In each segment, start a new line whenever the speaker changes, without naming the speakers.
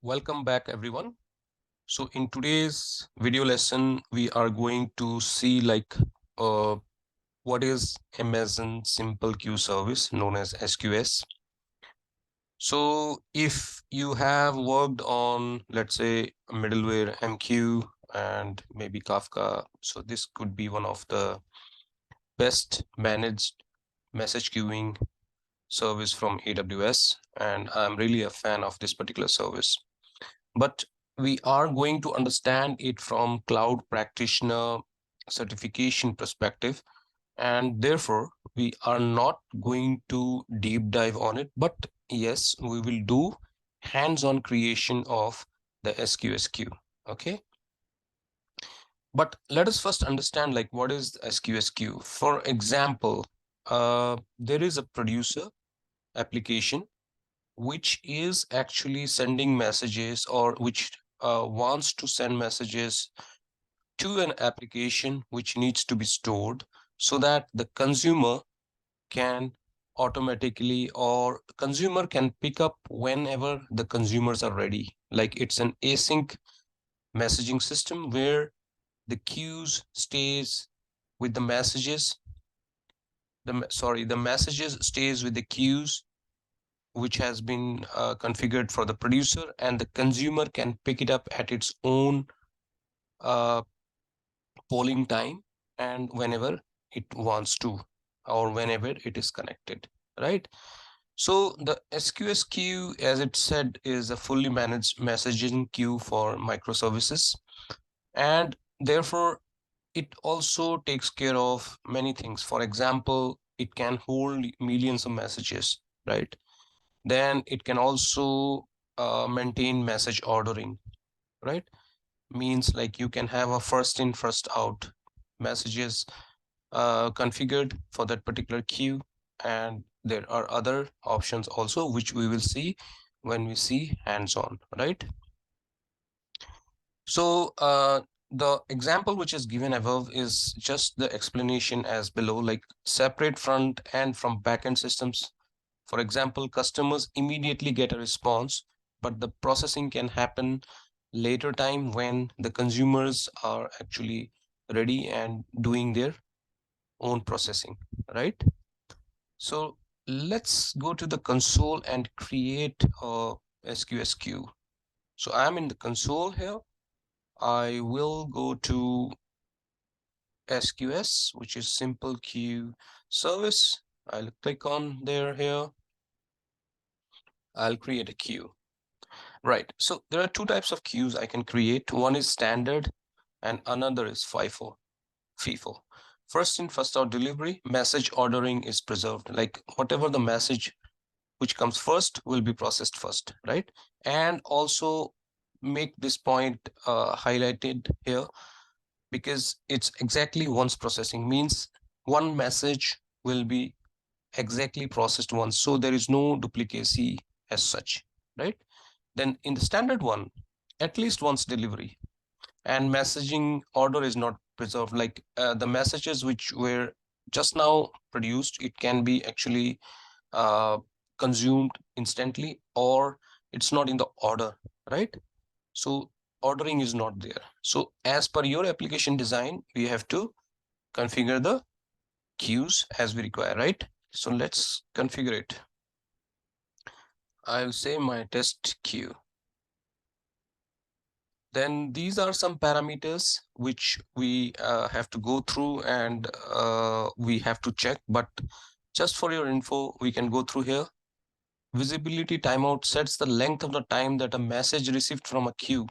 Welcome back, everyone. So in today's video lesson, we are going to see uh, what is Amazon Simple Queue Service known as SQS. So if you have worked on, let's say, middleware MQ and maybe Kafka, so this could be one of the best managed message queuing service from AWS, and I'm really a fan of this particular service. But we are going to understand it from cloud practitioner certification perspective, and therefore we are not going to deep dive on it, but yes, we will do hands-on creation of the SQS queue. Okay, but let us first understand what is the SQS queue. For example, there is a producer application which is actually sending messages, or which wants to send messages to an application which needs to be stored so that the consumer can automatically, or consumer can pick up whenever the consumers are ready. Like it's an async messaging system where the queues stays with the messages, the messages stays with the queues which has been configured for the producer, and the consumer can pick it up at its own uh, polling time and whenever it wants to, or whenever it is connected, right? So the SQS queue, as it said, is a fully managed messaging queue for microservices, and therefore it also takes care of many things. For example, it can hold millions of messages, right? Then it can also maintain message ordering, right? Means like you can have a first in, first out messages configured for that particular queue. And there are other options also, which we will see when we see hands-on, right? So the example which is given above is just the explanation as below, like separate front end from backend systems. For example, customers immediately get a response, but the processing can happen later time when the consumers are actually ready and doing their own processing, right? So let's go to the console and create a SQS queue. So I'm in the console here. I will go to SQS, which is Simple Queue Service. I'll click on there here. I'll create a queue. Right. So there are two types of queues I can create. One is standard and another is FIFO. FIFO. First in, first out delivery, message ordering is preserved. Like whatever the message which comes first will be processed first, right? And also make this point highlighted here, because it's exactly once processing, means one message will be exactly processed once. So there is no duplicacy as such, right? Then in the standard one, at least once delivery, and messaging order is not preserved. Like the messages which were just now produced, it can be actually uh, consumed instantly, or it's not in the order, right? So ordering is not there. So as per your application design, we have to configure the queues as we require, right? So let's configure it. I'll say my test queue. Then these are some parameters which we have to go through, and we have to check. But just for your info, we can go through here. Visibility timeout sets the length of the time that a message received from a queue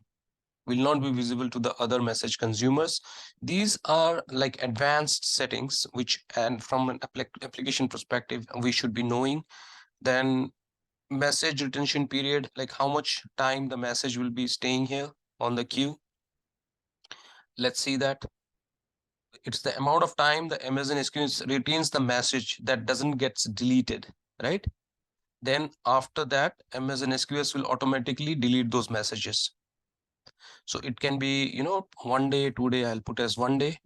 will not be visible to the other message consumers. These are like advanced settings, which, and from an application perspective, we should be knowing. Then message retention period, like how much time the message will be staying here on the queue. Let's see that. It's the amount of time the Amazon SQS retains the message that doesn't get deleted, right? Then after that, Amazon SQS will automatically delete those messages. So it can be, 1 day, 2 day, I'll put as 1 day.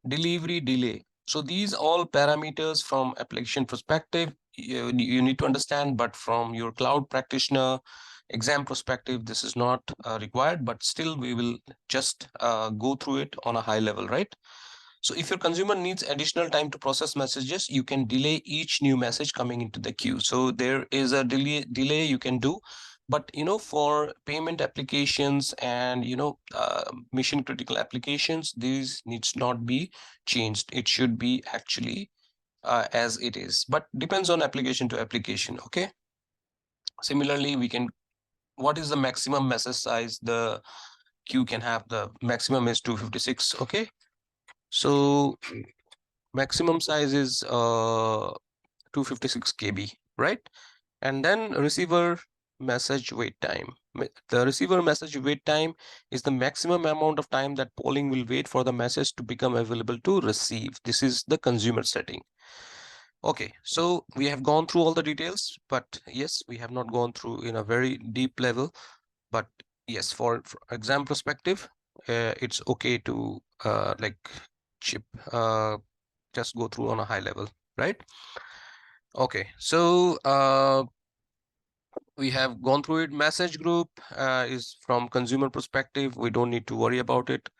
Delivery delay. So these all parameters from application perspective, you need to understand, but from your cloud practitioner exam perspective, this is not required, but still we will just go through it on a high level, right? So if your consumer needs additional time to process messages, you can delay each new message coming into the queue. So there is a delay you can do, but for payment applications and mission critical applications, these needs not be changed. It should be actually as it is, but depends on application to application. Okay. Similarly, we can, what is the maximum message size the queue can have? The maximum is 256. Okay. So maximum size is 256 KB, right? And then receiver message wait time. The receiver message wait time is the maximum amount of time that polling will wait for the message to become available to receive. This is the consumer setting. Okay, so we have gone through all the details, but yes, we have not gone through in a very deep level. But yes, for exam perspective, it's okay to like chip just go through on a high level, right? Okay, so we have gone through it. Message group is from consumer perspective. We don't need to worry about it.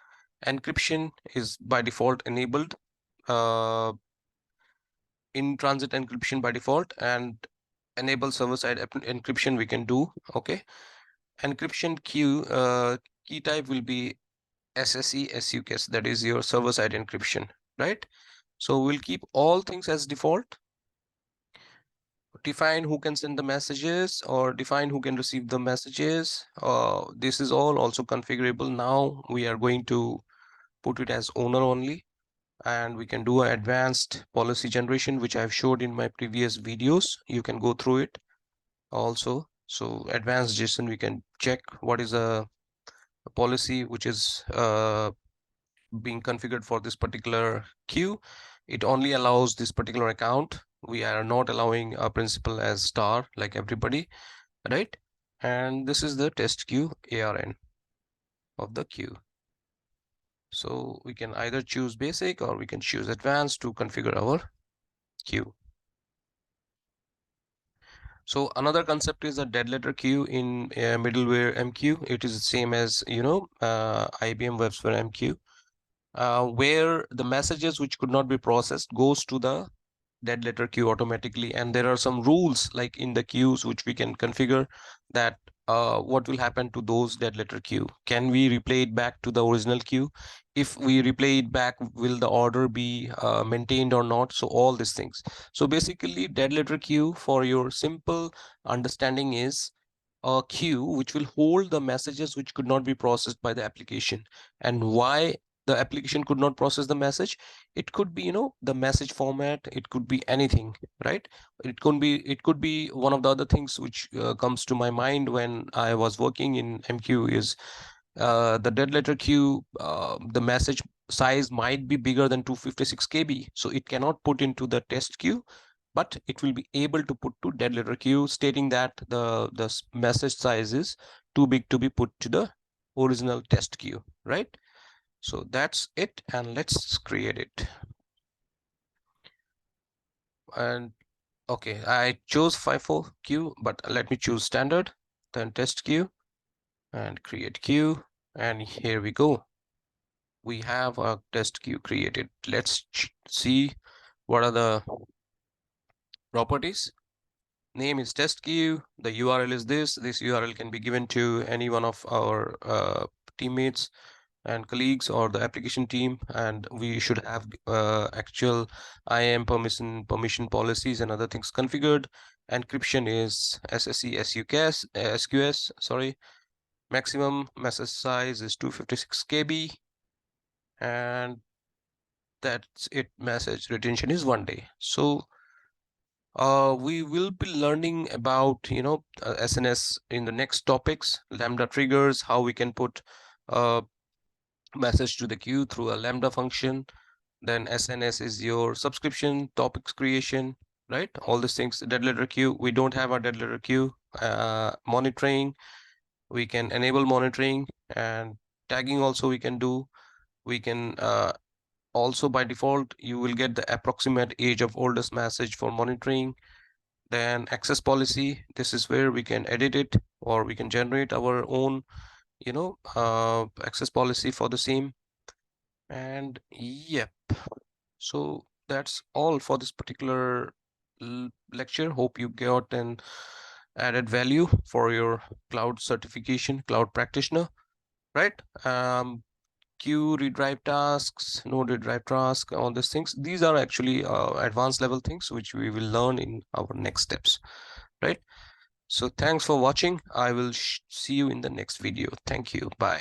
Encryption is by default enabled. In transit encryption by default, and enable server side encryption we can do. Okay. Encryption queue key type will be SSE SQS, that is your server side encryption, right? So we'll keep all things as default. Define who can send the messages or define who can receive the messages. This is all also configurable. Now we are going to put it as owner only, and we can do an advanced policy generation, which I've showed in my previous videos. You can go through it also. So advanced JSON, we can check what is a policy which is being configured for this particular queue. It only allows this particular account. We are not allowing a principal as star like everybody, right? And this is the test queue ARN of the queue. So we can either choose basic or we can choose advanced to configure our queue. So another concept is a dead letter queue in middleware MQ. It is the same as IBM WebSphere MQ, where the messages which could not be processed goes to the dead letter queue automatically, and there are some rules like in the queues which we can configure that what will happen to those dead letter queue. Can we replay it back to the original queue? If we replay it back, will the order be maintained or not? So all these things. So basically dead letter queue, for your simple understanding, is a queue which will hold the messages which could not be processed by the application. And why the application could not process the message? It could be the message format, it could be anything, right? It could be one of the other things which comes to my mind when I was working in MQ is the dead letter queue. The message size might be bigger than 256 KB, so it cannot put into the test queue, but it will be able to put to dead letter queue, stating that the message size is too big to be put to the original test queue, right? So that's it, and let's create it. And okay, I chose FIFO queue, but let me choose standard, then test queue, and create queue, and here we go. We have a test queue created. Let's see what are the properties. Name is test queue. The URL is this. This URL can be given to any one of our teammates and colleagues or the application team, and we should have actual IAM permission policies and other things configured. Encryption is SSE SQS, sorry. Maximum message size is 256 KB, and that's it. Message retention is 1 day. So we will be learning about SNS in the next topics. Lambda triggers, how we can put message to the queue through a Lambda function. Then SNS is your subscription topics creation, right? All these things. Dead letter queue, we don't have a dead letter queue. Monitoring, we can enable monitoring, and tagging also we can do. We can also, by default, you will get the approximate age of oldest message for monitoring. Then access policy, this is where we can edit it, or we can generate our own, access policy for the same. And yep, so that's all for this particular lecture. Hope you got an added value for your cloud certification, cloud practitioner, right? Queue, redrive tasks, node redrive task, all these things. These are actually advanced level things which we will learn in our next steps, right? So thanks for watching. I will see you in the next video. Thank you. Bye.